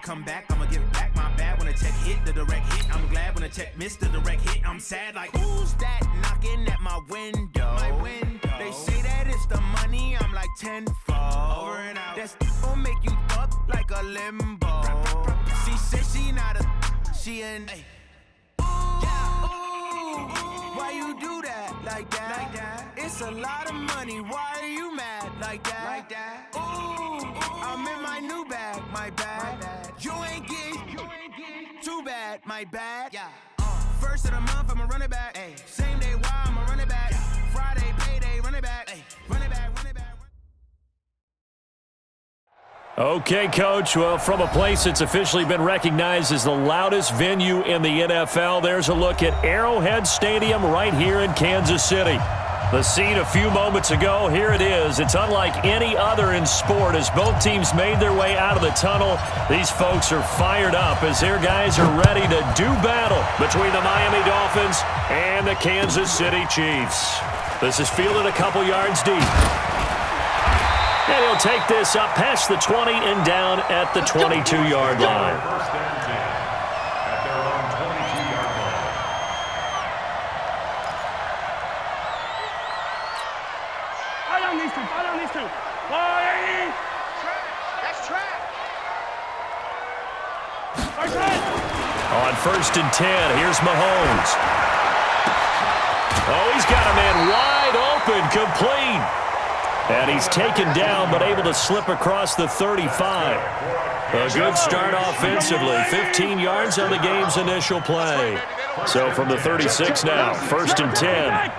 come back, I'ma give back my bad. When a check hit, the direct hit. I'm glad when a check missed the direct hit. I'm sad like, who's that knocking at my window? They say that it's the money, I'm like tenfold. Over and out. That's gon' make you up like a limbo. She said she not a, she an. Why you do that like that? It's a lot of money. Why are you mad like that? Ooh, I'm in my new bag, my bad. You ain't getting too bad, my bad. Yeah. First of the month, I'ma run it back. Ay. Same day, why I'ma run it back. Friday, payday, run it back. Ay. Run it back. Okay, Coach. Well, from a place that's officially been recognized as the loudest venue in the NFL, there's a look at Arrowhead Stadium right here in Kansas City. The scene a few moments ago, here it is. It's unlike any other in sport as both teams made their way out of the tunnel. These folks are fired up as their guys are ready to do battle between the Miami Dolphins and the Kansas City Chiefs. This is fielded a couple yards deep. And he'll take this up past the 20 and down at the 22-yard line. Fight on these two. That's track. On 1st and 10, here's Mahomes. Oh, he's got a man wide open, complete. And he's taken down, but able to slip across the 35. A good start offensively. 15 yards on the game's initial play. So from the 36 now, 1st and 10.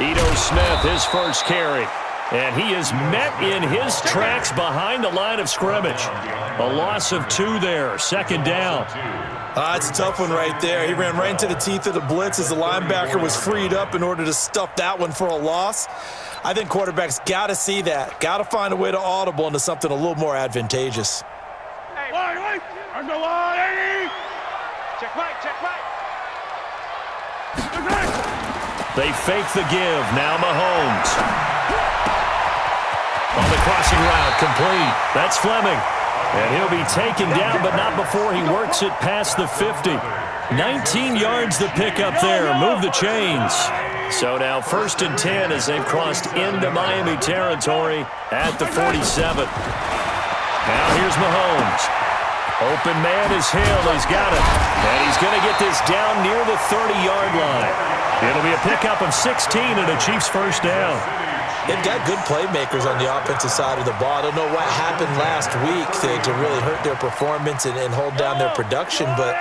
Ito Smith, his first carry. And he is met in his tracks behind the line of scrimmage. A loss of 2 there, 2nd down. It's a tough one right there. He ran right into the teeth of the blitz as the linebacker was freed up in order to stuff that one for a loss. I think quarterbacks got to see that. Got to find a way to audible into something a little more advantageous. Hey, wait. Check right. They fake the give. Now Mahomes. On the crossing route, complete. That's Fleming. And he'll be taken down, but not before he works it past the 50. 19 yards the pickup there. Move the chains. So now 1st and 10 as they've crossed into Miami territory at the 47. Now here's Mahomes. Open man is Hill. He's got it. And he's going to get this down near the 30-yard line. It'll be a pickup of 16 and a Chiefs first down. They've got good playmakers on the offensive side of the ball. I don't know what happened last week to really hurt their performance and hold down their production, but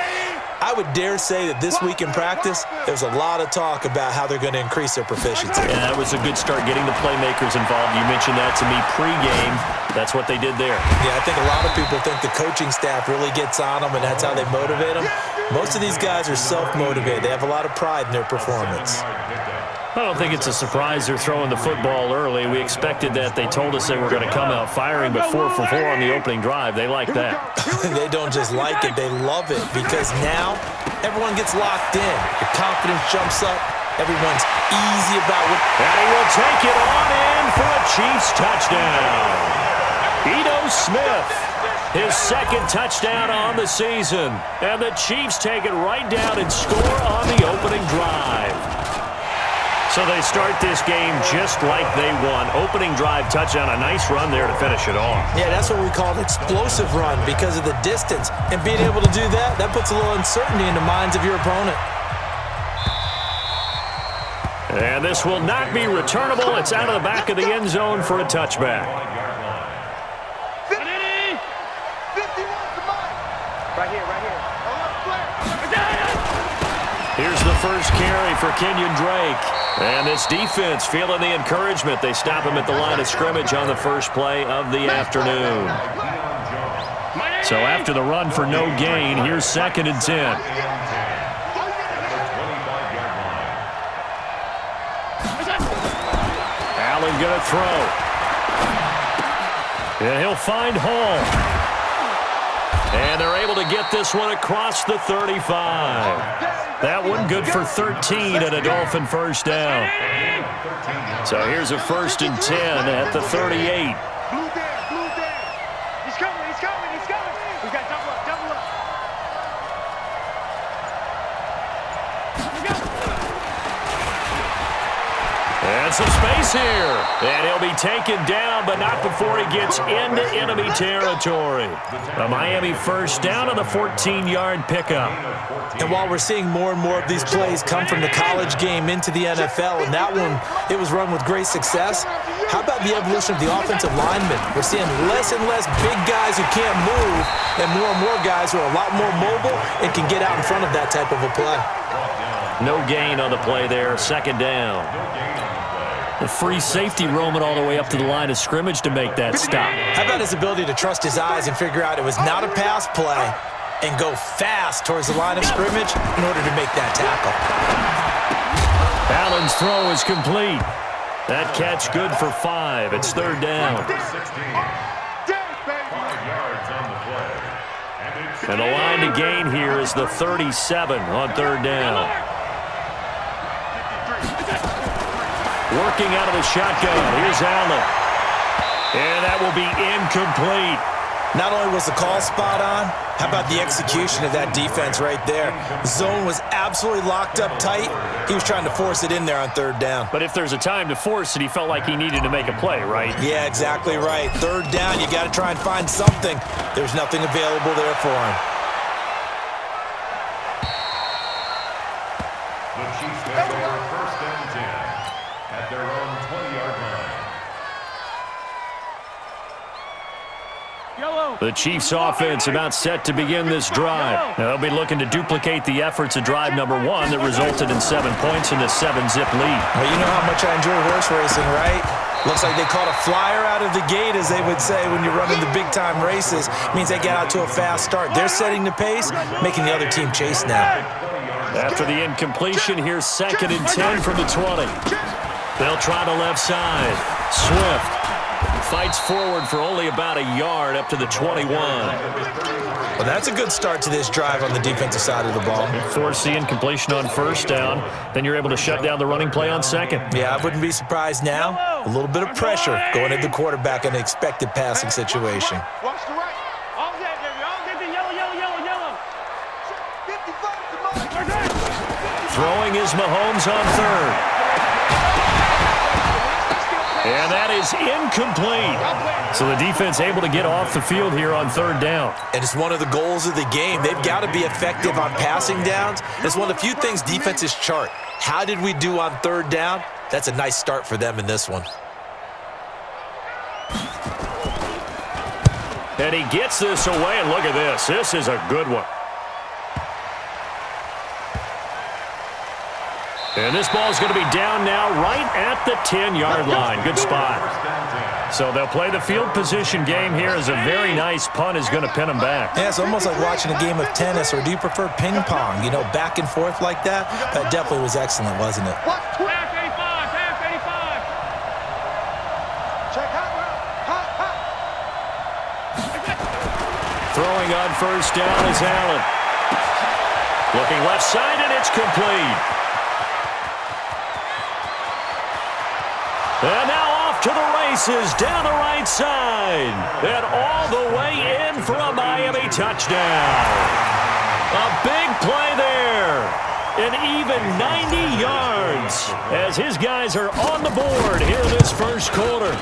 I would dare say that this week in practice, there's a lot of talk about how they're going to increase their proficiency. Yeah, that was a good start getting the playmakers involved. You mentioned that to me pregame. That's what they did there. Yeah, I think a lot of people think the coaching staff really gets on them, and that's how they motivate them. Most of these guys are self-motivated. They have a lot of pride in their performance. I don't think it's a surprise they're throwing the football early. We expected that. They told us they were going to come out firing, but 4 for 4 on the opening drive. They like that. They don't just like it, they love it, because now everyone gets locked in. The confidence jumps up. Everyone's easy about what. And he will take it on in for a Chiefs touchdown. Ito Smith, his 2nd touchdown on the season. And the Chiefs take it right down and score on the opening drive. So they start this game just like they won. Opening drive touchdown, a nice run there to finish it off. Yeah, that's what we call an explosive run because of the distance. And being able to do that, that puts a little uncertainty in the minds of your opponent. And this will not be returnable. It's out of the back of the end zone for a touchback. Right here. Here's the first carry for Kenyon Drake. And this defense feeling the encouragement. They stop him at the line of scrimmage on the first play of the afternoon. So after the run for no gain, here's 2nd and 10. Allen going to throw. And he'll find Hall. And they're able to get this one across the 35. That one good for 13 and a Dolphin first down. So here's a 1st and 10 at the 38. He's coming, he's coming. We got double up, double up. And some space here. And he'll be taken down, but not before he gets into enemy territory. A Miami first down on the 14-yard pickup. And while we're seeing more and more of these plays come from the college game into the NFL, and that one, it was run with great success, how about the evolution of the offensive linemen? We're seeing less and less big guys who can't move and more guys who are a lot more mobile and can get out in front of that type of a play. No gain on the play there, second down. The free safety roaming all the way up to the line of scrimmage to make that stop. How about his ability to trust his eyes and figure out it was not a pass play and go fast towards the line of scrimmage in order to make that tackle. Allen's throw is complete. That catch good for 5. It's third down. And the line to gain here is the 37 on third down. Working out of the shotgun. Here's Allen. And that will be incomplete. Not only was the call spot on, how about the execution of that defense right there? Zone was absolutely locked up tight. He was trying to force it in there on third down. But if there's a time to force it, he felt like he needed to make a play, right? Yeah, exactly right. Third down, you got to try and find something. There's nothing available there for him. The Chiefs take over first and 10 at their own 20-yard line. The Chiefs offense about set to begin this drive. Now, they'll be looking to duplicate the efforts of drive number 1 that resulted in 7 points in the 7-zip lead. Well, you know how much I enjoy horse racing, right? Looks like they caught a flyer out of the gate, as they would say when you're running the big-time races. It means they get out to a fast start. They're setting the pace, making the other team chase now. After the incompletion, here's 2nd and 10 from the 20. They'll try the left side. Swift fights forward for only about a yard up to the 21. Well, that's a good start to this drive on the defensive side of the ball. Force the incompletion on first down. Then you're able to shut down the running play on second. Yeah, I wouldn't be surprised now. A little bit of pressure going at the quarterback in an expected passing situation. Watch the right. All that, baby. All that. Yellow. 55 to Throwing is Mahomes on third. And that is incomplete. So the defense able to get off the field here on third down. And it's one of the goals of the game. They've got to be effective on passing downs. It's one of the few things defenses chart. How did we do on third down? That's a nice start for them in this one. And he gets this away, and look at this. This is a good one. And this ball is going to be down now right at the 10-yard line. Good spot. So they'll play the field position game here as a very nice punt is going to pin them back. Yeah, it's almost like watching a game of tennis, or do you prefer ping pong? You know, back and forth like that? That definitely was excellent, wasn't it? Half 85. Check hot. Throwing on first down is Allen. Looking left side, and it's complete. And now off to the races down the right side. And all the way in for a Miami touchdown. A big play there. An even 90 yards as his guys are on the board here in this first quarter.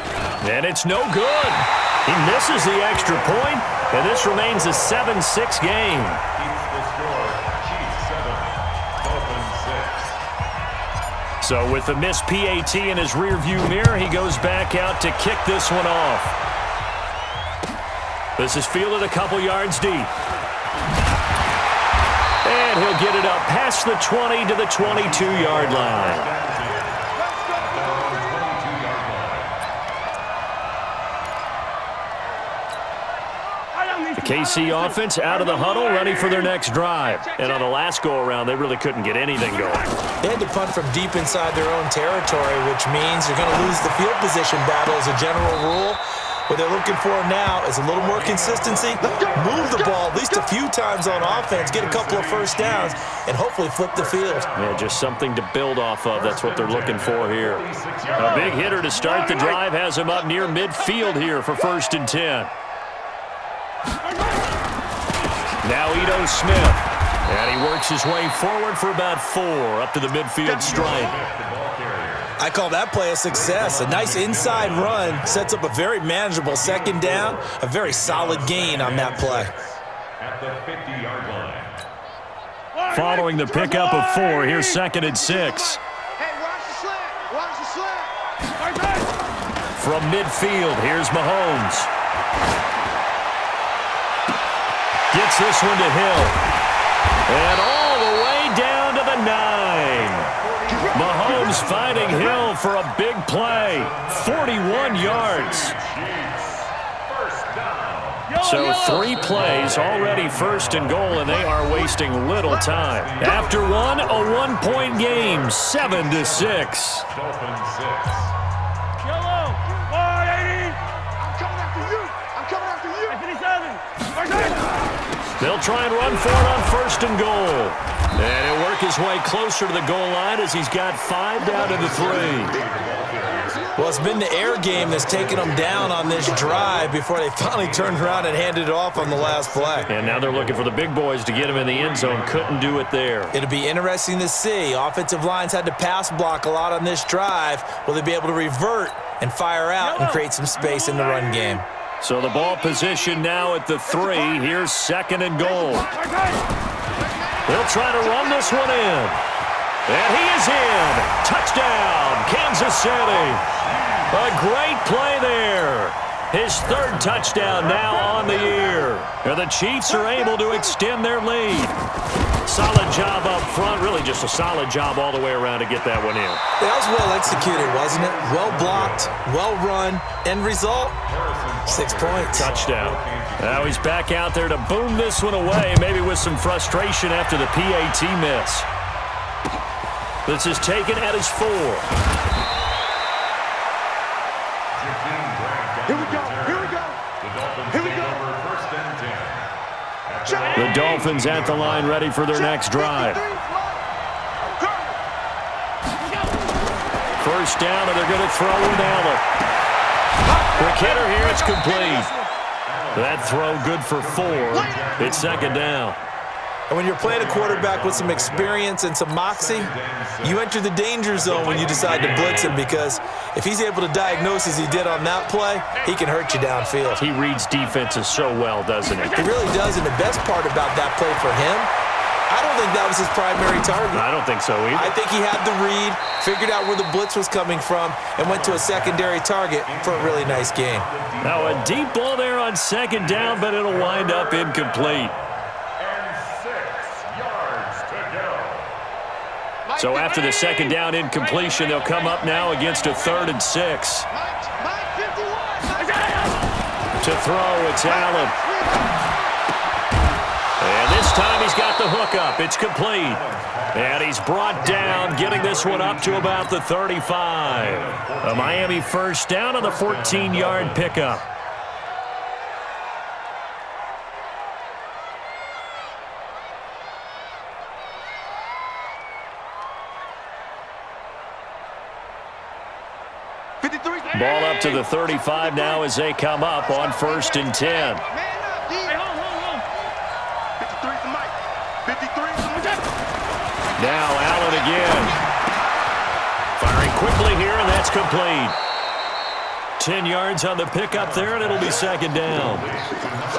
And it's no good. He misses the extra point, and this remains a 7-6 game. Keeps the score. Chiefs 7, Dolphins 6. So with the missed PAT in his rearview mirror, he goes back out to kick this one off. This is fielded a couple yards deep. And he'll get it up past the 20 to the 22-yard line. The KC offense out of the huddle, ready for their next drive. And on the last go-around, they really couldn't get anything going. They had to punt from deep inside their own territory, which means you're going to lose the field position battle as a general rule. What they're looking for now is a little more consistency, move the ball at least a few times on offense, get a couple of first downs, and hopefully flip the field. Yeah, just something to build off of. That's what they're looking for here. A big hitter to start the drive has him up near midfield here for 1st and 10. Now Ito Smith. And he works his way forward for about 4 up to the midfield stripe. I call that play a success. A nice inside run sets up a very manageable second down, a very solid gain on that play. At the 50-yard line. Following the pickup of 4, here's 2nd and 6. Hey, watch the slant. Watch the slant. From midfield, here's Mahomes. Gets this one to Hill. And all the way down to the 9. Mahomes finding Hill for a big play. 41 yards. So 3 plays, already 1st and goal, and they are wasting little time. After one, a 1-point game, 7-6. Dolphins 6. Yellow. 180. I'm coming after you. I'm coming after you. 57. They'll try and run for it on 1st and goal. And he'll work his way closer to the goal line as he's got 5 down to the 3. Well, it's been the air game that's taken them down on this drive before they finally turned around and handed it off on the last play. And now they're looking for the big boys to get him in the end zone. Couldn't do it there. It'll be interesting to see. Offensive lines had to pass block a lot on this drive. Will they be able to revert and fire out and create some space in the run game? So the ball position now at the 3. Here's 2nd and goal. They'll try to run this one in. And he is in. Touchdown, Kansas City. A great play there. His 3rd touchdown now on the year. And the Chiefs are able to extend their lead. Solid job up front. Really just a solid job all the way around to get that one in. That was well executed, wasn't it? Well blocked, well run. End result, 6 points. Touchdown. Now he's back out there to boom this one away, maybe with some frustration after the PAT miss. This is taken at his 4. Here we go. Here we go. Here we go. The Dolphins at the line ready for their next drive. 1st down, and they're going to throw with Allen. Quick hitter here, it's complete. That throw good for 4. It's 2nd down. And when you're playing a quarterback with some experience and some moxie, you enter the danger zone when you decide to blitz him, because if he's able to diagnose as he did on that play, he can hurt you downfield. He reads defenses so well, doesn't he? He really does, and the best part about that play for him, I don't think that was his primary target. I don't think so either. I think he had the read, figured out where the blitz was coming from, and went to a secondary target for a really nice game. Now a deep ball there on 2nd down, but it'll wind up incomplete. So after the 2nd down incompletion, they'll come up now against a 3rd and 6. To throw, it's Allen. And this time he's got the hook up. It's complete. And he's brought down, getting this one up to about the 35. A Miami 1st down on the 14-yard pickup. Ball up to the 35 now as they come up on 1st and 10. Now Allen again. Firing quickly here, and that's complete. 10 yards on the pickup there, and it'll be 2nd down.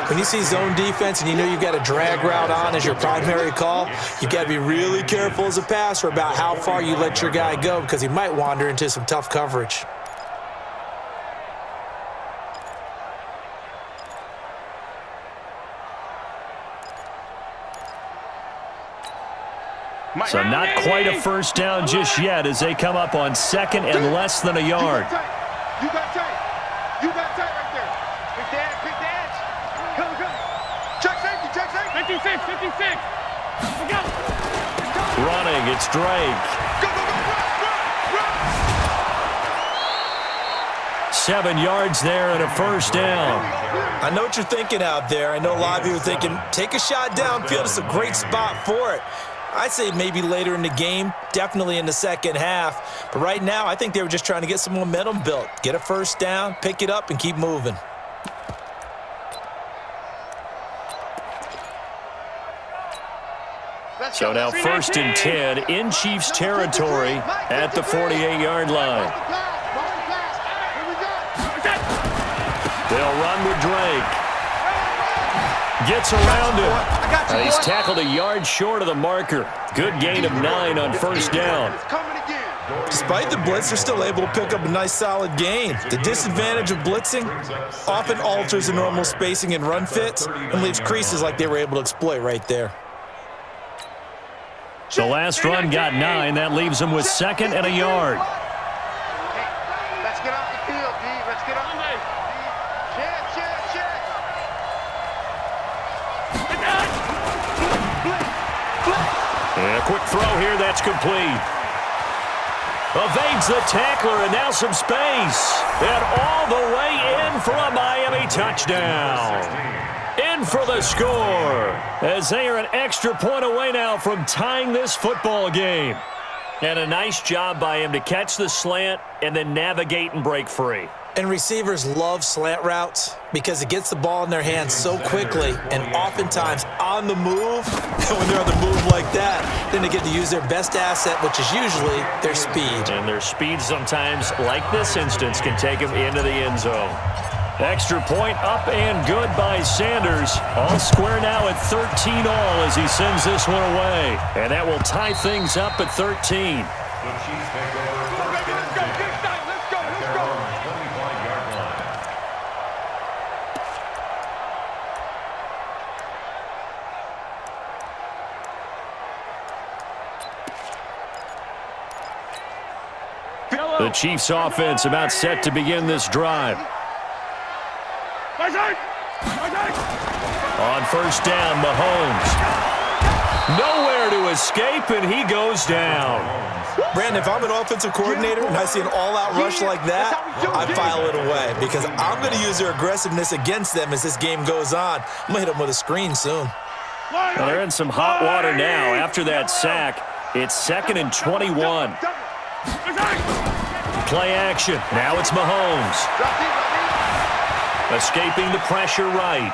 When you see zone defense and you know you've got a drag route on as your primary call, you've got to be really careful as a passer about how far you let your guy go, because he might wander into some tough coverage. So not quite a 1st down just yet as they come up on 2nd and less than a yard. You got tight. You got tight right there. Big dance, big dance. Come, come. Check safety, check safety. 56, 56. Look out. Running, it's Drake. Go, go, go, run, run. 7 yards there and a 1st down. I know what you're thinking out there. I know a lot of you are thinking, take a shot downfield. It's a great spot for it. I'd say maybe later in the game, definitely in the 2nd half. But right now, I think they were just trying to get some momentum built. Get a 1st down, pick it up, and keep moving. So now 1st and 10 in Chiefs territory at the 48-yard line. They'll run with Drake. Gets around him. He's tackled a yard short of the marker. Good gain of 9 on 1st down. Despite the blitz, they're still able to pick up a nice solid gain. The disadvantage of blitzing often alters the normal spacing and run fits and leaves creases like they were able to exploit right there. The last run got 9. That leaves them with 2nd and a yard. Let's get off the field, D. Let's get on there. Check. And a quick throw here. That's complete. Evades the tackler, and now some space. And all the way in for a Miami touchdown. In for the score, as they are an extra point away now from tying this football game. And a nice job by him to catch the slant and then navigate and break free. And receivers love slant routes because it gets the ball in their hands so quickly and oftentimes on the move. And when they're on the move like that, then they get to use their best asset, which is usually their speed. And their speed sometimes, like this instance, can take them into the end zone. Extra point up and good by Sanders. All square now at 13 all as he sends this one away. And that will tie things up at 13. The Chiefs take over 1st and 10 at their own 25-yard line. The Chiefs offense about set to begin this drive. On 1st down, Mahomes. Nowhere to escape, and he goes down. Brandon, if I'm an offensive coordinator and I see an all-out rush like that, I file it away because I'm going to use their aggressiveness against them as this game goes on. I'm going to hit them with a screen soon. Well, they're in some hot water now. After that sack, it's 2nd and 21. Play action. Now it's Mahomes. Escaping the pressure right.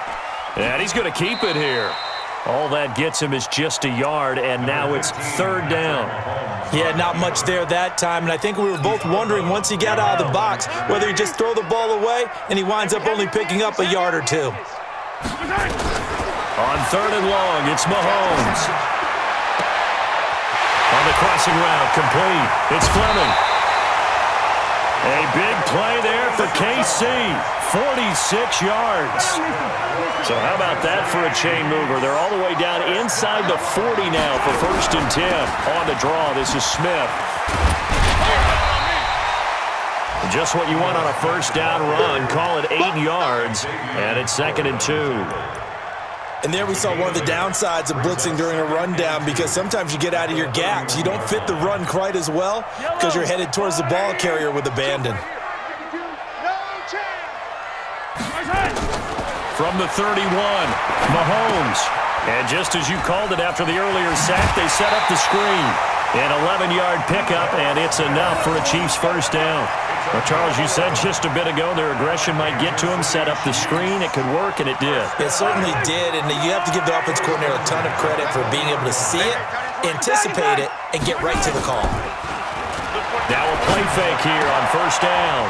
And he's going to keep it here. All that gets him is just a yard, and now it's 3rd down. Yeah, not much there that time, and I think we were both wondering once he got out of the box whether he'd just throw the ball away, and he winds up only picking up a yard or 2. On 3rd and long, it's Mahomes. On the crossing route, complete. It's Fleming. A big play there for KC. 46 yards. So how about that for a chain mover? They're all the way down inside the 40 now for 1st and 10. On the draw, this is Smith. Just what you want on a 1st down run. Call it 8 yards, and it's 2nd and 2. And there we saw one of the downsides of blitzing during a rundown because sometimes you get out of your gaps. You don't fit the run quite as well because you're headed towards the ball carrier with abandon. From the 31, Mahomes. And just as you called it after the earlier sack, they set up the screen. An 11-yard pickup, and it's enough for a Chiefs 1st down. Well, Charles, you said just a bit ago their aggression might get to him, set up the screen. It could work, and it did. It certainly did, and you have to give the offense coordinator a ton of credit for being able to see it, anticipate it, and get right to the call. Now a play fake here on 1st down.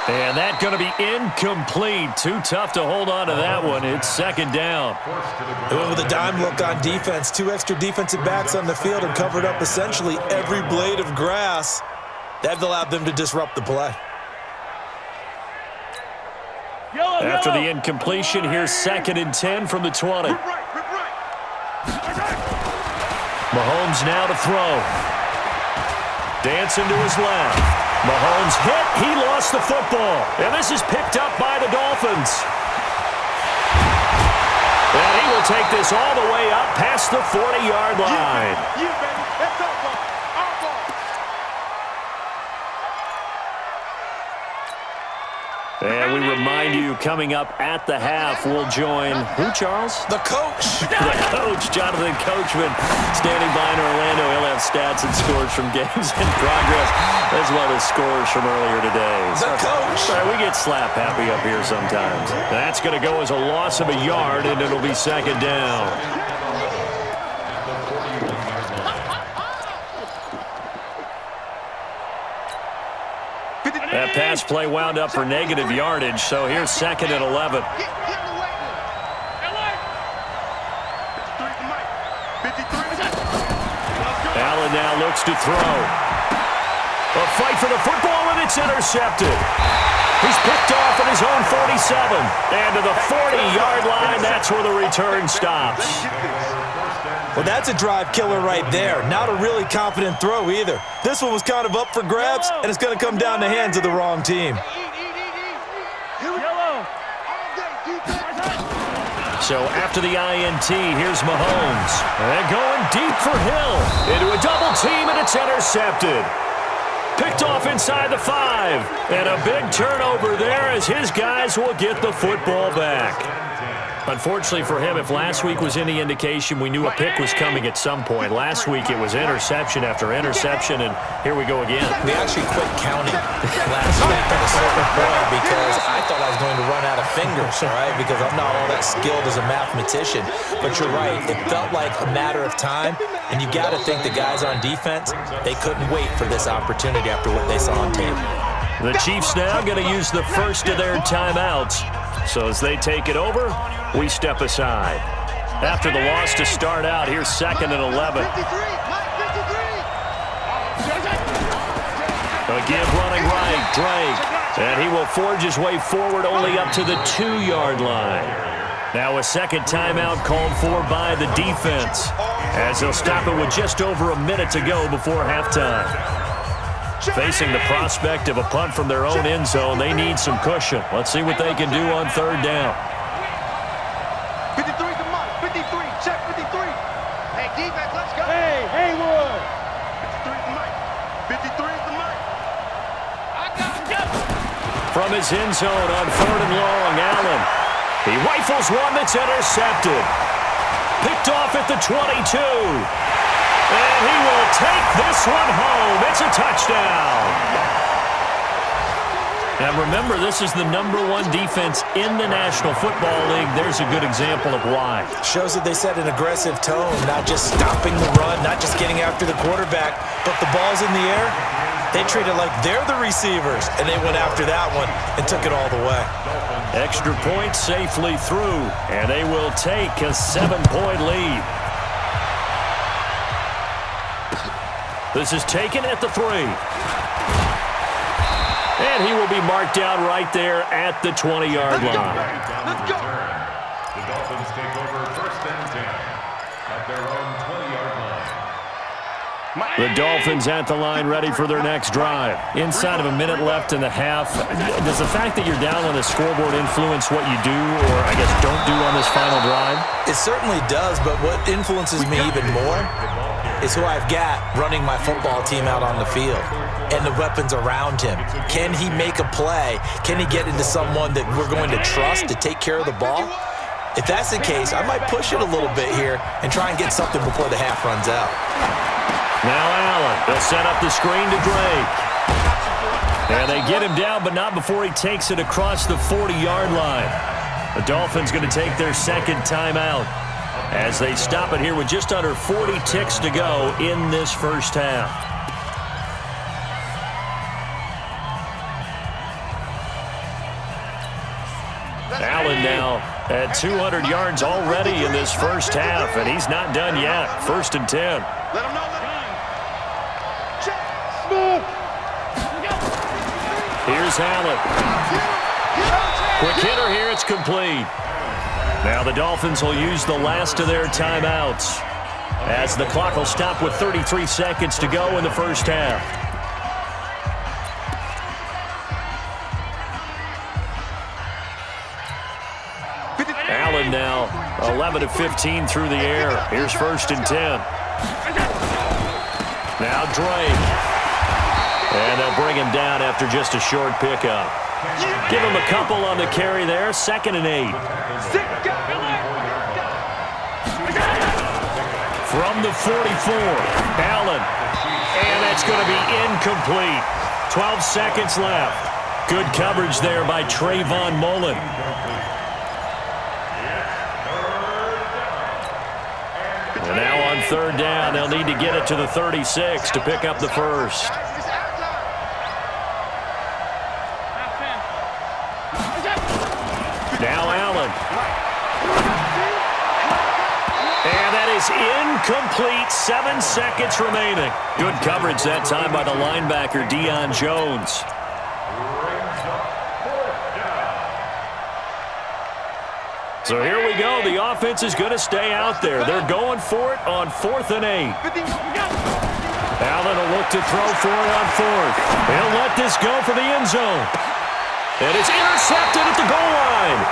And that's going to be incomplete. Too tough to hold on to that one. It's 2nd down. They went with a dime look on defense. 2 extra defensive backs on the field and covered up essentially every blade of grass. That allowed them to disrupt the play. After the incompletion, here's 2nd and 10 from the 20. Mahomes now to throw. Dancing to his left. Mahomes hit. He lost the football. And this is picked up by the Dolphins. And he will take this all the way up past the 40-yard line. You, baby. That's our ball. Our ball. And we remind you, coming up at the half, we'll join who, Charles? The coach. The coach, Jonathan Coachman, standing by in Orlando. He'll have stats and scores from games in progress, as well as scores from earlier today. The coach. Sorry, we get slap happy up here sometimes. That's going to go as a loss of a yard, and it'll be 2nd down. pass play wound up for negative yardage, so here's 2nd and 11. Allen now looks to throw. A fight for the football, and it's intercepted. He's picked off at his own 47. And to the 40-yard line, that's where the return stops. Well, that's a drive killer right there. Not a really confident throw either. This one was kind of up for grabs, and it's going to come down the hands of the wrong team. So after the INT, here's Mahomes. And going deep for Hill. Into a double team, and it's intercepted. Picked off inside the 5. And a big turnover there as his guys will get the football back. Unfortunately for him, if last week was any indication, we knew a pick was coming at some point. Last week it was interception after interception, and here we go again. We actually quit counting last week at a certain point because I thought I was going to run out of fingers, all right, because I'm not all that skilled as a mathematician. But you're right. It felt like a matter of time, and you got to think the guys on defense, they couldn't wait for this opportunity after what they saw on tape. The Chiefs now going to use the first of their timeouts. So as they take it over, we step aside. After the loss to start out, here's 2nd and 11. Again, running right, Drake. And he will forge his way forward only up to the 2-yard line. Now a second timeout called for by the defense, as they'll stop it with just over a minute to go before halftime. Facing the prospect of a punt from their own end zone, they need some cushion. Let's see what they can do on 3rd down. 53 is the mark. 53. Check 53. Hey, defense, let's go. Hey, Haywood. 53 is the mark. 53 is the mark. I got him. From his end zone on 3rd and long, Allen. He rifles one that's intercepted. Picked off at the 22. And he will take this one home. It's a touchdown. And remember, this is the #1 defense in the National Football League. There's a good example of why. Shows that they set an aggressive tone, not just stopping the run, not just getting after the quarterback, but the ball's in the air. They treat it like they're the receivers, and they went after that one and took it all the way. Extra point safely through, and they will take a 7-point lead. This is taken at the 3. And he will be marked down right there at the 20-yard line. Let's go. The Dolphins take over 1st and 10 at their own 20-yard line. The Dolphins at the line ready for their next drive. Inside of a minute left in the half, does the fact that you're down on the scoreboard influence what you do, or I guess don't do on this final drive? It certainly does, but what influences me even more is who I've got running my football team out on the field and the weapons around him. Can he make a play? Can he get into someone that we're going to trust to take care of the ball? If that's the case, I might push it a little bit here and try and get something before the half runs out. Now Allen, they'll set up the screen to Drake. And they get him down, but not before he takes it across the 40-yard line. The Dolphins going to take their 2nd timeout as they stop it here with just under 40 ticks to go in this first half. Allen now at 200 yards already in this first half, and he's not done yet. 1st and 10. Let him know. Check. Smooth. Here's Allen. Quick hitter here. It's complete. Now the Dolphins will use the last of their timeouts as the clock will stop with 33 seconds to go in the first half. Allen now 11 of 15 through the air. Here's 1st and 10. Now Drake. And they'll bring him down after just a short pickup. Give him a couple on the carry there. 2nd and 8. From the 44, Allen. And that's going to be incomplete. 12 seconds left. Good coverage there by Trayvon Mullen. And now on 3rd down, they'll need to get it to the 36 to pick up the first. Now Allen. And that is incomplete. 7 seconds remaining. Good coverage that time by the linebacker, Deion Jones. So here we go. The offense is going to stay out there. They're going for it on 4th and 8. Allen will look to throw for it on 4th. He'll let this go for the end zone. And it's intercepted at the goal line.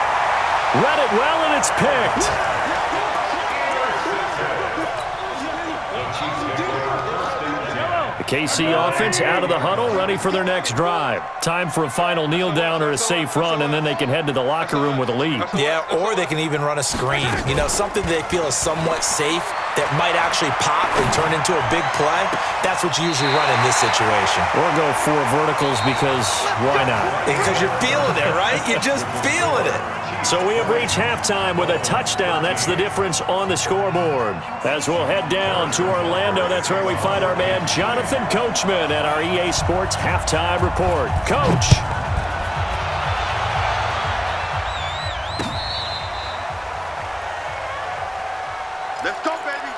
Read it well, and it's picked. The KC offense out of the huddle, ready for their next drive. Time for a final kneel down or a safe run, and then they can head to the locker room with a lead. Yeah, or they can even run a screen. You know, something they feel is somewhat safe that might actually pop and turn into a big play. That's what you usually run in this situation. Or go 4 verticals because why not? Because you're feeling it, right? You're just feeling it. So we have reached halftime with a touchdown. That's the difference on the scoreboard. As we'll head down to Orlando, that's where we find our man Jonathan Coachman at our EA Sports Halftime Report. Coach. Let's go, baby.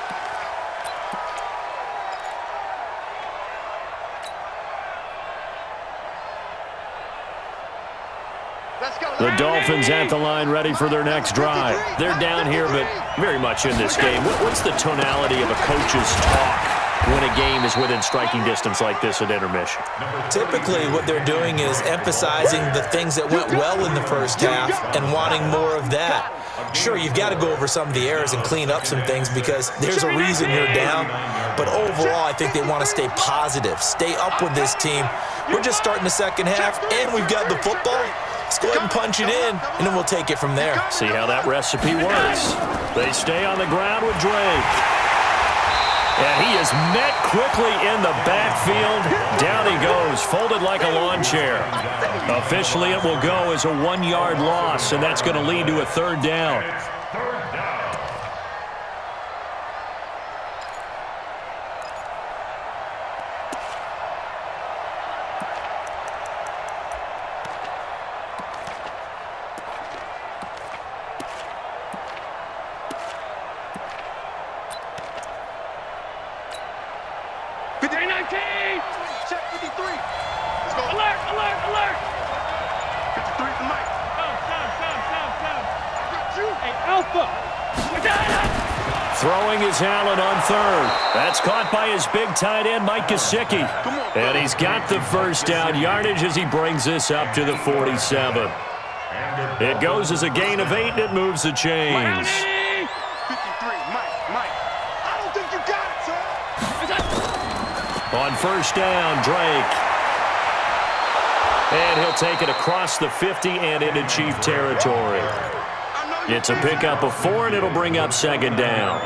The Dolphins at the line, ready for their next drive. They're down here, but very much in this game. What's the tonality of a coach's talk when a game is within striking distance like this at intermission? Typically, what they're doing is emphasizing the things that went well in the first half and wanting more of that. Sure, you've got to go over some of the errors and clean up some things because there's a reason you're down. But overall, I think they want to stay positive, stay up with this team. We're just starting the second half, and we've got the football. Let's go ahead and punch it in, and then we'll take it from there. See how that recipe works. They stay on the ground with Drake. And he is met quickly in the backfield. Down he goes, folded like a lawn chair. Officially, it will go as a 1-yard loss, and that's going to lead to a 3rd down. Check 53. Let's go. Alert, alert, alert. 53 is the mic. Stop. I got you. Hey, Alpha. Throwing is Allen on 3rd. That's caught by his big tight end, Mike Gesicki. And he's got the first down yardage as he brings this up to the 47. It goes as a gain of 8, and it moves the chains. 53, Mike. I don't think you got it, sir. On first down, Drake. And he'll take it across the 50 and into Chief territory. It's a pickup of 4, and it'll bring up 2nd down.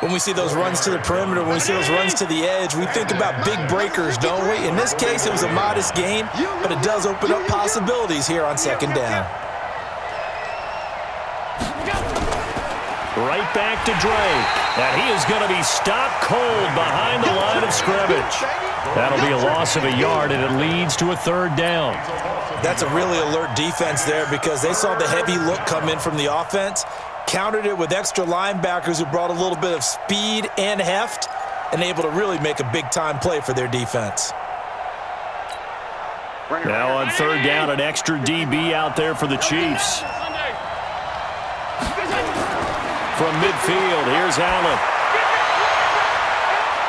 When we see those runs to the perimeter, when we see those runs to the edge, we think about big breakers, don't we? In this case, it was a modest gain, but it does open up possibilities here on 2nd down. Right back to Drake. And he is going to be stopped cold behind the line of scrimmage. That'll be a loss of a yard, and it leads to a 3rd down. That's a really alert defense there because they saw the heavy look come in from the offense, countered it with extra linebackers who brought a little bit of speed and heft, and able to really make a big-time play for their defense. Now on 3rd down, an extra DB out there for the Chiefs. From midfield, here's Allen.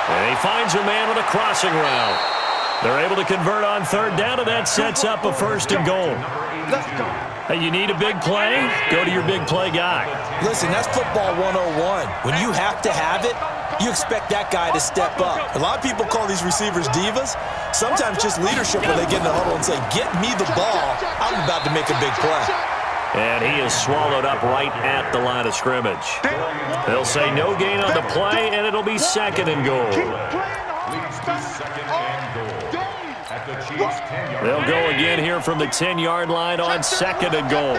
And he finds a man with a crossing route. They're able to convert on 3rd down, and that sets up a 1st and goal. Hey, you need a big play? Go to your big play guy. Listen, that's football 101. When you have to have it, you expect that guy to step up. A lot of people call these receivers divas. Sometimes just leadership when they get in the huddle and say, get me the ball. I'm about to make a big play. And he is swallowed up right at the line of scrimmage. They'll say no gain on the play, and it'll be 2nd and goal. They'll go again here from the 10-yard line on 2nd and goal.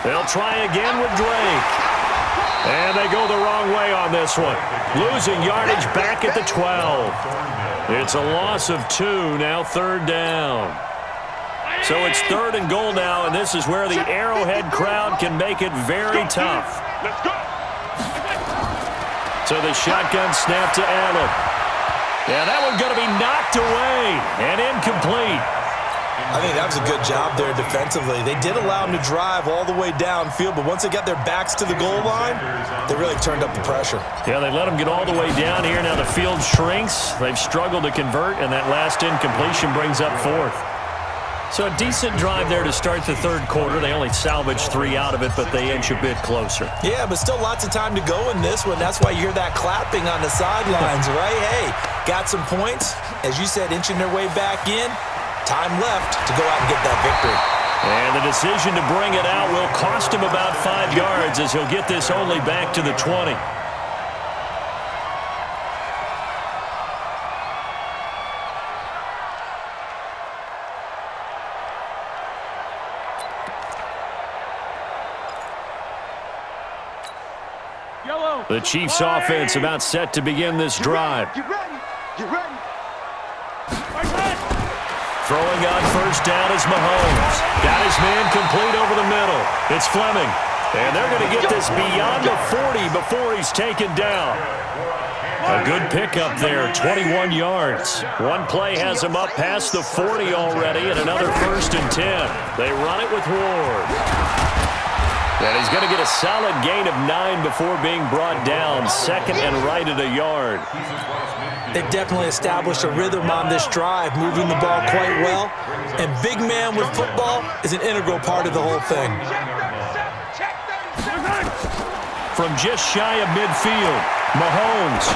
They'll try again with Drake. And they go the wrong way on this one. Losing yardage back at the 12. It's a loss of 2, now 3rd down. So it's 3rd and goal now, and this is where the Arrowhead crowd can make it very tough. Let's go. So the shotgun snap to Allen. Yeah, that one's going to be knocked away and incomplete. I think that was a good job there defensively. They did allow them to drive all the way downfield, but once they got their backs to the goal line, they really turned up the pressure. Yeah, they let them get all the way down here. Now the field shrinks. They've struggled to convert, and that last incompletion brings up 4th. So a decent drive there to start the 3rd quarter. They only salvaged 3 out of it, but they inch a bit closer. Yeah, but still lots of time to go in this one. That's why you hear that clapping on the sidelines, right? Hey, got some points. As you said, inching their way back in. Time left to go out and get that victory. And the decision to bring it out will cost him about 5 yards as he'll get this only back to the 20. The Chiefs offense about set to begin this drive. Get ready. Get ready. Throwing on 1st down is Mahomes. Got his man complete over the middle. It's Fleming. And they're going to get this beyond the 40 before he's taken down. A good pickup there, 21 yards. One play has him up past the 40 already, and another 1st and 10. They run it with Ward. And he's going to get a solid gain of 9 before being brought down. 2nd and right at a yard. They've definitely established a rhythm on this drive, moving the ball quite well. And big man with football is an integral part of the whole thing. From just shy of midfield, Mahomes.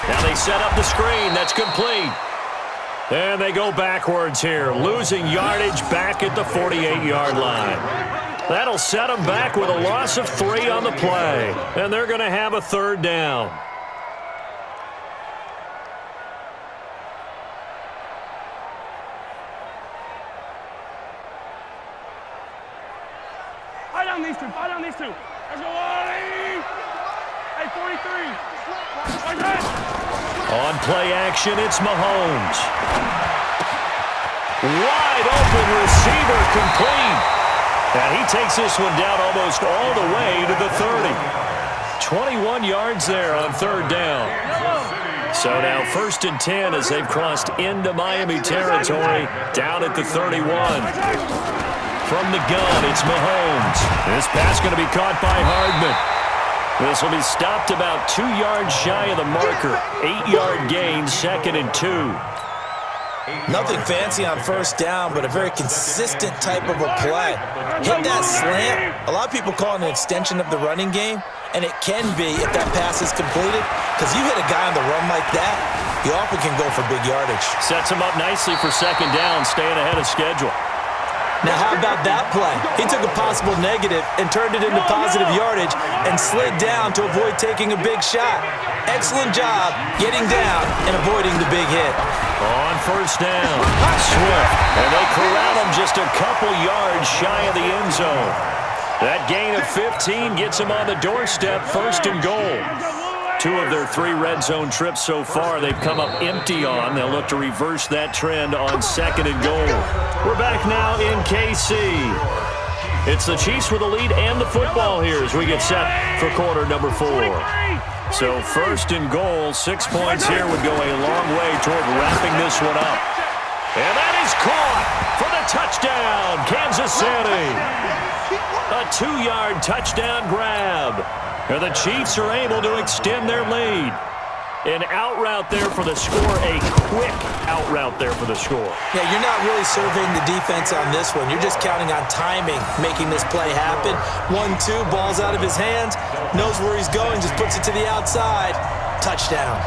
Now they set up the screen. That's complete. And they go backwards here, losing yardage back at the 48-yard line. That'll set them back with a loss of 3 on the play. And they're going to have a 3rd down. Fight on these two. Fight on these two. Let's go, Wally. Hey, 43. On play action, it's Mahomes. Wide open receiver complete. And he takes this one down almost all the way to the 30. 21 yards there on 3rd down. So now 1st and 10 as they've crossed into Miami territory down at the 31. From the gun, it's Mahomes. This pass going to be caught by Hardman. This will be stopped about 2 yards shy of the marker. 8-yard gain, 2nd and 2. Nothing fancy on 1st down, but a very consistent type of a play. Hit that slant. A lot of people call it an extension of the running game, and it can be if that pass is completed, because you hit a guy on the run like that, you often can go for big yardage. Sets him up nicely for 2nd down, staying ahead of schedule. Now, how about that play? He took a possible negative and turned it into positive yardage and slid down to avoid taking a big shot. Excellent job getting down and avoiding the big hit. On 1st down, Swift, and they corral him just a couple yards shy of the end zone. That gain of 15 gets him on the doorstep, 1st and goal. 2 of their 3 red zone trips so far they've come up empty on. They'll look to reverse that trend on 2nd and goal. We're back now in KC. It's the Chiefs with the lead and the football here as we get set for quarter number 4. So 1st and goal, 6 points here would go a long way toward wrapping this one up. And that is caught for the touchdown, Kansas City. A 2-yard touchdown grab. And the Chiefs are able to extend their lead. An out route there for the score, a quick out route there for the score. Yeah, you're not really surveying the defense on this one. You're just counting on timing, making this play happen. 1-2, ball's out of his hands, knows where he's going, just puts it to the outside. Touchdown.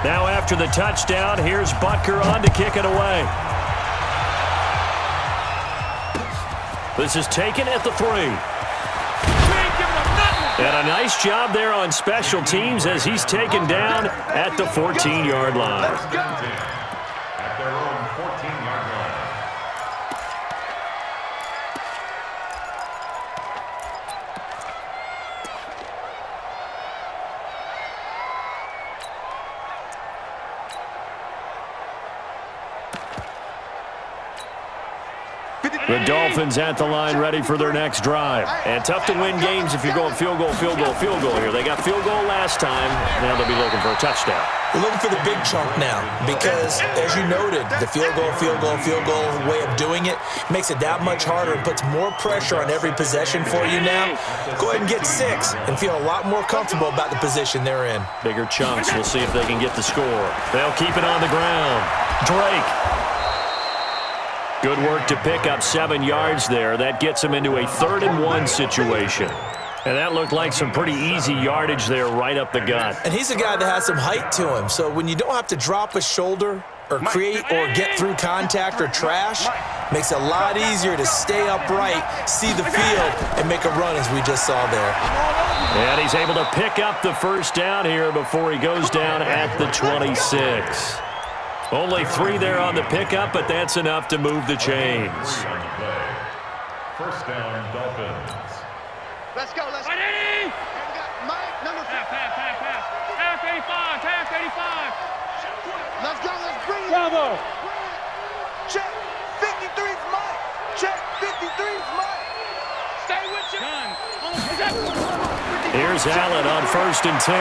Now after the touchdown, here's Butker on to kick it away. This is taken at the 3. And a nice job there on special teams as he's taken down at the 14-yard line. At their own 14-yard line. The Dolphins at the line ready for their next drive. And tough to win games if you're going field goal, field goal, field goal here. They got field goal last time. Now they'll be looking for a touchdown. We're looking for the big chunk now because, as you noted, the field goal way of doing it makes it that much harder and puts more pressure on every possession for you now. Go ahead and get 6 and feel a lot more comfortable about the position they're in. Bigger chunks. We'll see if they can get the score. They'll keep it on the ground. Drake. Good work to pick up 7 yards there. That gets him into a 3rd and 1 situation. And that looked like some pretty easy yardage there right up the gut. And he's a guy that has some height to him. So when you don't have to drop a shoulder or create or get through contact or trash, makes it a lot easier to stay upright, see the field, and make a run as we just saw there. And he's able to pick up the first down here before he goes down at the 26. Only 3 there on the pickup, but that's enough to move the chains. First down, Dolphins. Let's go, let's go. Ready? And we got Mike, number 50. Half 85, half 85. Let's go, let's bring it. Bravo. Check, 53's Mike. Check, 53's Mike. Stay with you. Here's Allen on 1st and 10.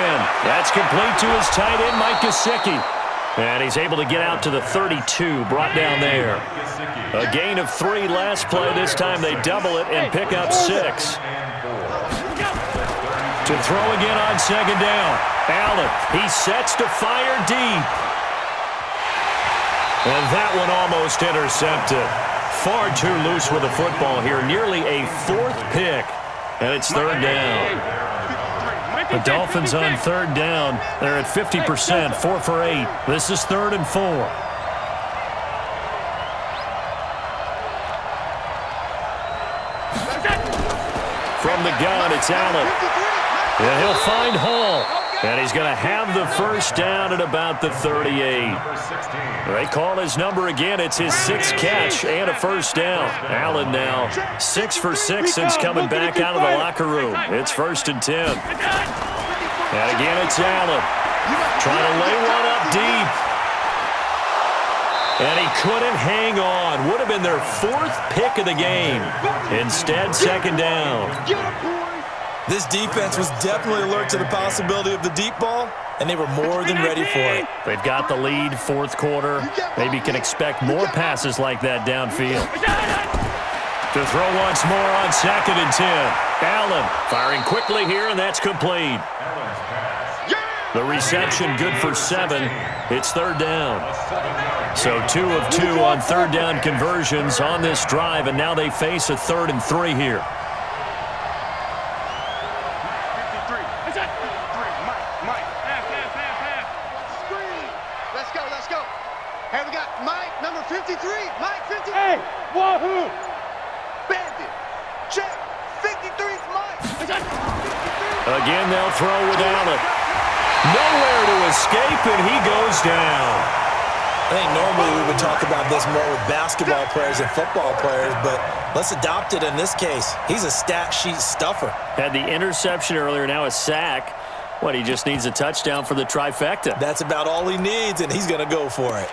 That's complete to his tight end, Mike Gesicki. And he's able to get out to the 32, brought down there. A gain of 3 last play. This time they double it and pick up 6. To throw again on 2nd down. Allen, he sets to fire deep. And that one almost intercepted. Far too loose with the football here. Nearly a 4th pick. And it's 3rd down. The Dolphins on 3rd down. They're at 50%, 4 for 8. This is 3rd and 4. From the gun, it's Allen. And he'll find Hall. And he's going to have the first down at about the 38. They call his number again. It's his 6th catch and a first down. Allen now 6 for 6 since coming back out of the locker room. It's 1st and 10. And again, it's Allen. Trying to lay one up deep. And he couldn't hang on. Would have been their 4th pick of the game. Instead, 2nd down. This defense was definitely alert to the possibility of the deep ball, and they were more than ready for it. They've got the lead, 4th quarter. Maybe can expect more passes like that downfield. To throw once more on 2nd and 10. Allen firing quickly here, and that's complete. The reception good for 7. It's 3rd down. So 2 of 2 on 3rd down conversions on this drive, and now they face a 3rd and 3 here. Let's go. Hey, we got Mike, number 53. Mike, 53. Hey, wahoo! Bandit. Check. 53's Mike. Again, they'll throw with Allen. Nowhere to escape, and he goes down. I think normally we would talk about this more with basketball players and football players, but let's adopt it in this case. He's a stat sheet stuffer. Had the interception earlier, now a sack. What, he just needs a touchdown for the trifecta. That's about all he needs, and he's going to go for it.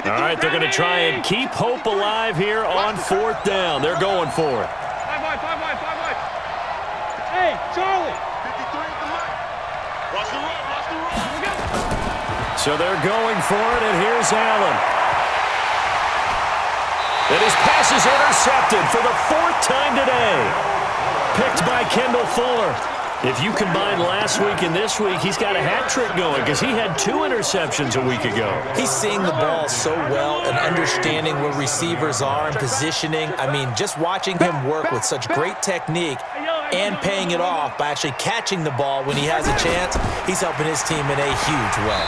All right, they're going to try and keep hope alive here on 4th down. They're going for it. 5 wide. Hey, Charlie. 53 at the Mike. Watch the run. So they're going for it, and here's Allen. And his pass is intercepted for the 4th time today. Picked by Kendall Fuller. If you combine last week and this week, he's got a hat trick going because he had 2 interceptions a week ago. He's seeing the ball so well and understanding where receivers are and positioning. I mean, just watching him work with such great technique and paying it off by actually catching the ball when he has a chance, he's helping his team in a huge way.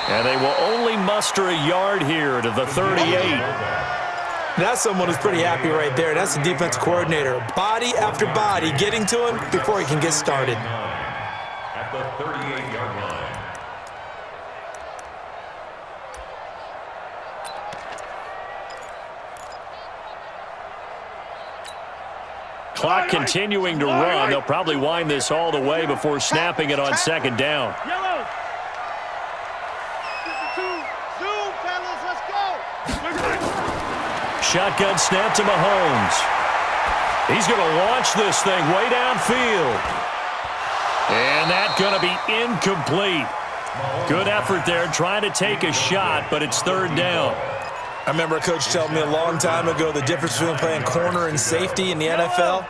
And they will only muster a yard here to the 38. That's someone who's pretty happy right there. That's the defense coordinator. Body after body getting to him before he can get started. At the 38-yard line. Clock continuing to run. They'll probably wind this all the way before snapping it on second down. Yellow. Zoom, fellas, let's go. Shotgun snap to Mahomes. He's going to launch this thing way downfield. And that's going to be incomplete. Good effort there trying to take a shot, but it's third down. I remember a coach telling me a long time ago the difference between playing corner and safety in the NFL.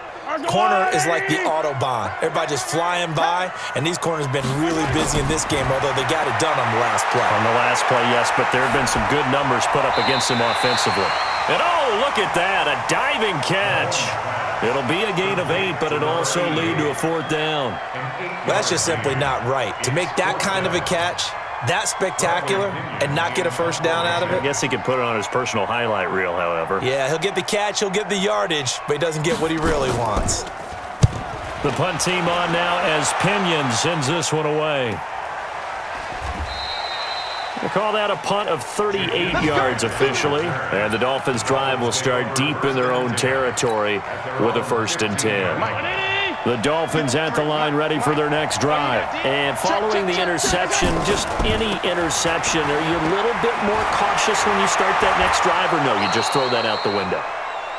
Corner is like the Autobahn. Everybody just flying by, and these corners have been really busy in this game, although they got it done on the last play. On the last play, yes, but there have been some good numbers put up against them offensively. And oh, look at that, a diving catch. It'll be a gain of 8, but it'll also lead to a fourth down. Well, that's just simply not right. To make that kind of a catch, that spectacular, and not get a first down out of it. I guess he could put it on his personal highlight reel, however. Yeah, he'll get the catch, he'll get the yardage, but he doesn't get what he really wants. The punt team on now as Pinion sends this one away. We'll call that a punt of 38 yards officially. And the Dolphins' drive will start deep in their own territory with a 1st and 10. The Dolphins at the line ready for their next drive. And following the interception, just any interception, are you a little bit more cautious when you start that next drive, or no, you just throw that out the window?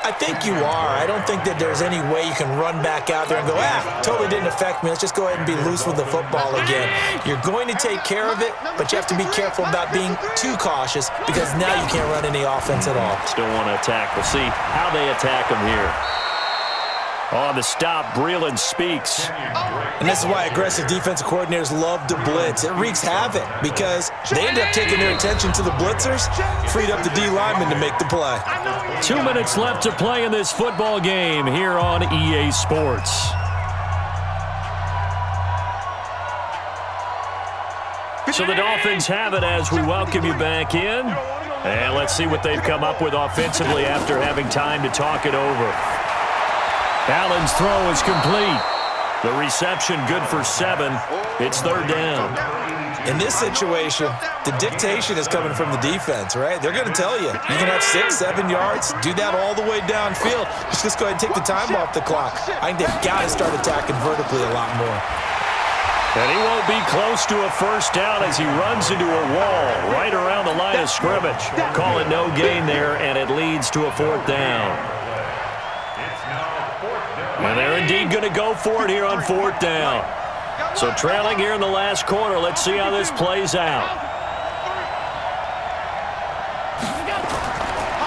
I think you are. I don't think that there's any way you can run back out there and go, totally didn't affect me. Let's just go ahead and be loose with the football again. You're going to take care of it, but you have to be careful about being too cautious because now you can't run any offense at all. Still want to attack. We'll see how they attack them here. On the stop, Breeland speaks. And this is why aggressive defensive coordinators love to blitz. It wreaks havoc because they end up taking their attention to the blitzers, freed up the D lineman to make the play. 2 minutes left to play in this football game here on EA Sports. So the Dolphins have it as we welcome you back in. And let's see what they've come up with offensively after having time to talk it over. Allen's throw is complete. The reception good for 7. It's third down. In this situation, the dictation is coming from the defense, right? They're going to tell you, you can have 6, 7 yards, do that all the way downfield. Just go ahead and take the time off the clock. I think they've got to start attacking vertically a lot more. And he won't be close to a first down as he runs into a wall right around the line of scrimmage. Call it no gain there, and it leads to a fourth down. And they're indeed going to go for it here on fourth down. So trailing here in the last quarter, let's see how this plays out.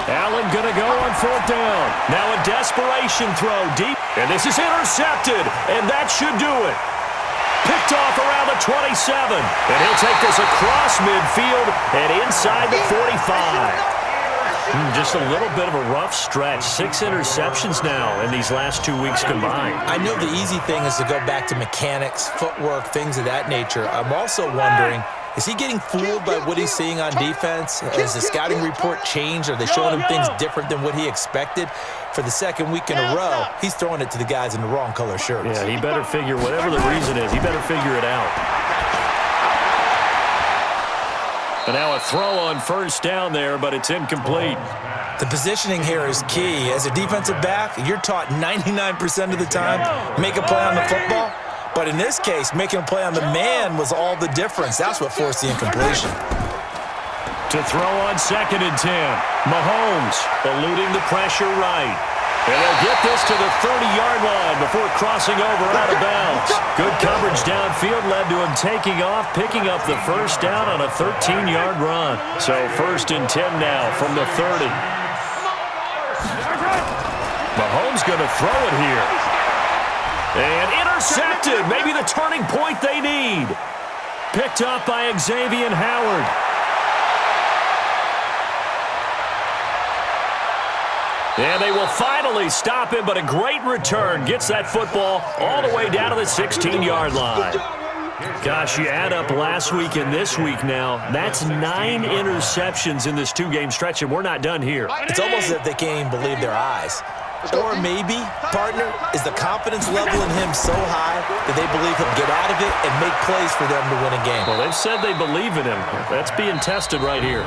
Allen going to go on fourth down. Now a desperation throw deep. And this is intercepted, and that should do it. Picked off around the 27. And he'll take this across midfield and inside the 45. Just a little bit of a rough stretch. 6 interceptions now in these last 2 weeks combined. I know the easy thing is to go back to mechanics, footwork, things of that nature. I'm also wondering, is he getting fooled by what he's seeing on defense? Has the scouting report changed? Are they showing him things different than what he expected? For the second week in a row, he's throwing it to the guys in the wrong color shirts. Yeah, he better figure, whatever the reason is, he better figure it out. And now a throw on first down there, but it's incomplete. The positioning here is key. As a defensive back, you're taught 99% of the time, make a play on the football. But in this case, making a play on the man was all the difference. That's what forced the incompletion. To throw on 2nd and 10. Mahomes eluding the pressure right. And they'll get this to the 30-yard line before crossing over out of bounds. Good coverage downfield led to him taking off, picking up the first down on a 13-yard run. So 1st and 10 now from the 30. Mahomes going to throw it here. And intercepted. Maybe the turning point they need. Picked up by Xavier Howard. And they will finally stop him, but a great return. Gets that football all the way down to the 16-yard line. Gosh, you add up last week and this week now, that's 9 interceptions in this 2-game stretch, and we're not done here. It's almost as if they can't even believe their eyes. Or maybe, partner, is the confidence level in him so high that they believe he'll get out of it and make plays for them to win a game. Well, they've said they believe in him. That's being tested right here.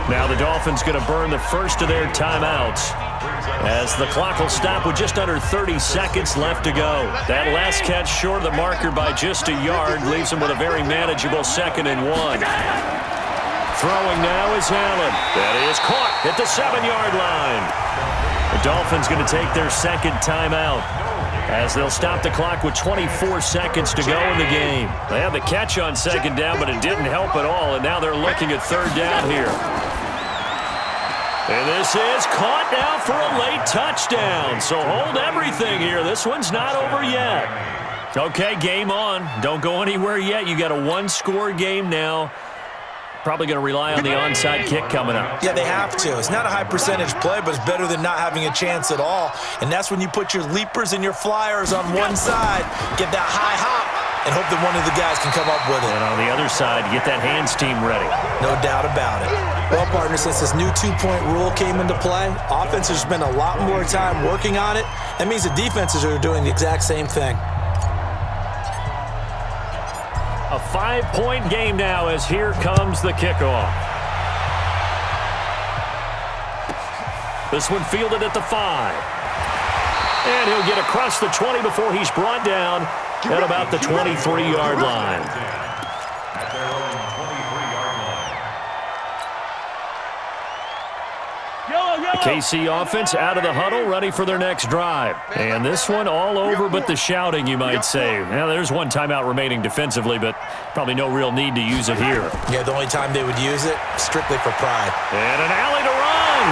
Now the Dolphins going to burn the first of their timeouts as the clock will stop with just under 30 seconds left to go. That last catch short of the marker by just a yard leaves them with a very manageable 2nd and 1. Throwing now is Allen. That is caught at the 7-yard line. The Dolphins going to take their second timeout as they'll stop the clock with 24 seconds to go in the game. They had the catch on 2nd down, but it didn't help at all, and now they're looking at 3rd down here. And this is caught now for a late touchdown. So hold everything here. This one's not over yet. Okay, game on. Don't go anywhere yet. You got a 1-score game now. Probably going to rely on the onside kick coming up. Yeah, they have to. It's not a high percentage play, but it's better than not having a chance at all. And that's when you put your leapers and your flyers on one side, get that high hop, and hope that one of the guys can come up with it. And on the other side, get that hands team ready. No doubt about it. Well, partner, since this new 2-point rule came into play, offenses spend a lot more time working on it. That means the defenses are doing the exact same thing. A 5-point game now as here comes the kickoff. This one fielded at the 5. And he'll get across the 20 before he's brought down at about the 23-yard line. At their own 23-yard line. The KC offense out of the huddle, ready for their next drive. And this one all over but the shouting, you might say. Now, there's one timeout remaining defensively, but probably no real need to use it here. Yeah, the only time they would use it, strictly for pride. And an alley to run.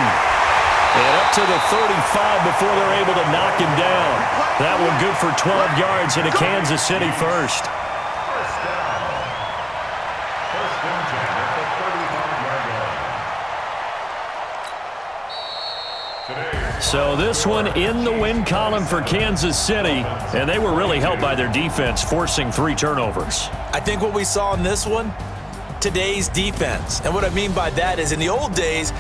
And up to the 35 before they're able to knock him down. That one good for 12 yards into Kansas City first. First down. First and 10 at the 35-yard line. So this one in the win column for Kansas City, and they were really helped by their defense, forcing 3 turnovers. I think what we saw in this one, today's defense. And what I mean by that is in the old days,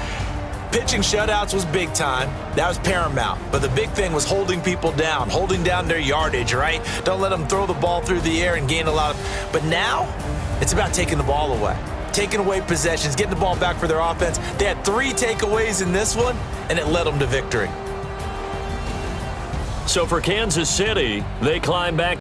pitching shutouts was big time. That was paramount. But the big thing was holding people down, holding down their yardage, right? Don't let them throw the ball through the air and gain a lot of... But now, it's about taking the ball away. Taking away possessions, getting the ball back for their offense. They had 3 takeaways in this one, and it led them to victory. So for Kansas City, they climb back